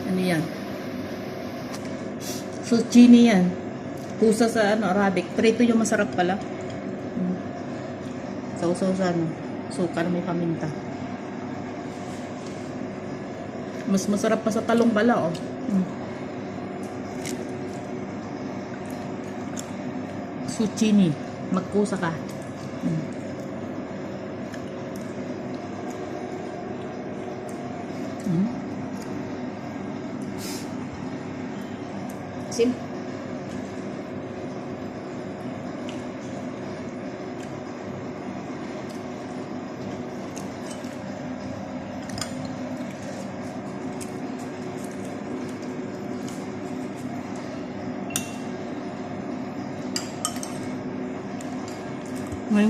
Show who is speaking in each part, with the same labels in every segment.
Speaker 1: Ano yan? Zucchini yan. Pusa sa Arabic. Prito yung masarap pala. Sausaw sa suka na may paminta. Mas masarap pa sa talong pala, oh. Zucchini. Magkusa ka. Sim.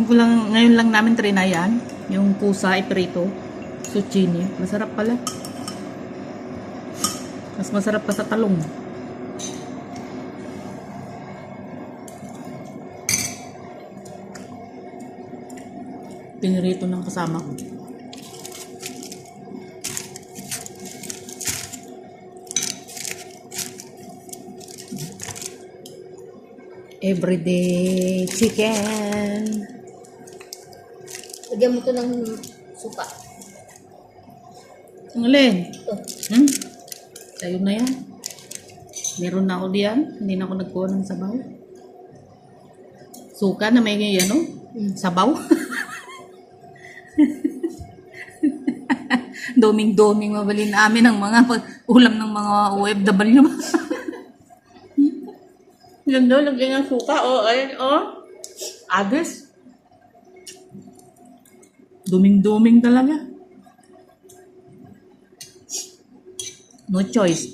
Speaker 1: Ngayon lang namin trinay yan. Yung pusa iprito. Zucchini. Masarap pala. Mas masarap pa sa talong. Pinirito ng kasama ko. Everyday chicken.
Speaker 2: Lagyan mo to ng suka.
Speaker 1: Ang alin?
Speaker 2: Ito.
Speaker 1: Sa'yo na yan. Meron na ako diyan. Hindi na ako nagkuha ng sabaw. Suka na may sabaw. Doming-doming mabalin namin ang mga ulam ng mga OFW. Yan daw, lagyan ng suka. Ayan, Agos. Duming-duming talaga. No choice.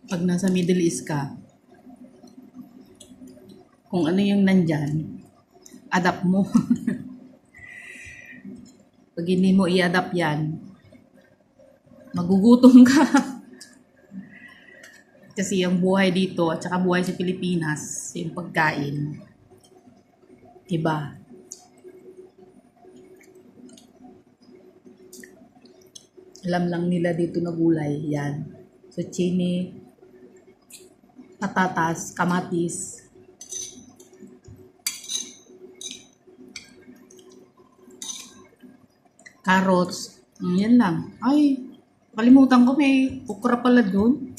Speaker 1: Pag nasa Middle East ka, kung ano yung nandyan, adapt mo. Pag hindi mo i-adapt yan, magugutom ka. Kasi yung buhay dito at saka buhay sa Pilipinas, yung pagkain, iba. Alam lang nila dito na gulay, yan. Zucchini, patatas, kamatis, carrots, yan lang. Ay, kalimutan ko, may okra pala doon.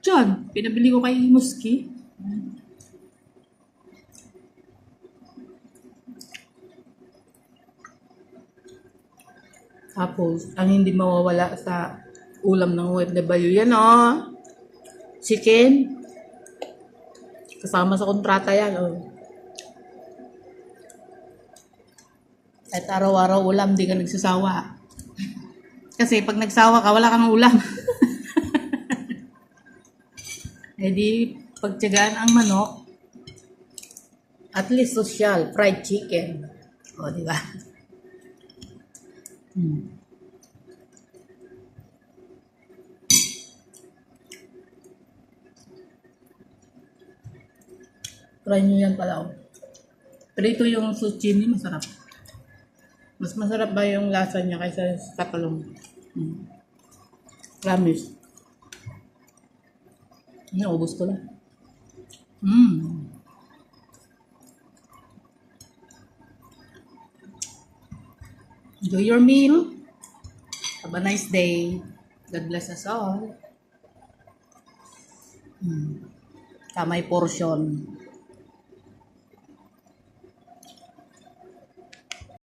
Speaker 1: Diyan, pinabili ko kay Muski. Tapos, ang hindi mawawala sa ulam ng OFW, yan chicken. Kasama sa kontrata yan, At araw-araw ulam, di ka nagsasawa. Kasi pag nagsawa ka, wala kang ulam. Eh di, pagtiyagaan ang manok, at least social, fried chicken. Di ba? Try nyo yan pala. Pero ito yung zucchini, masarap. Mas masarap ba yung lasa niya kaysa sa talong? Promise. Naubos ko lang. Enjoy your meal. Have a nice day. God bless us all. Kamay portion.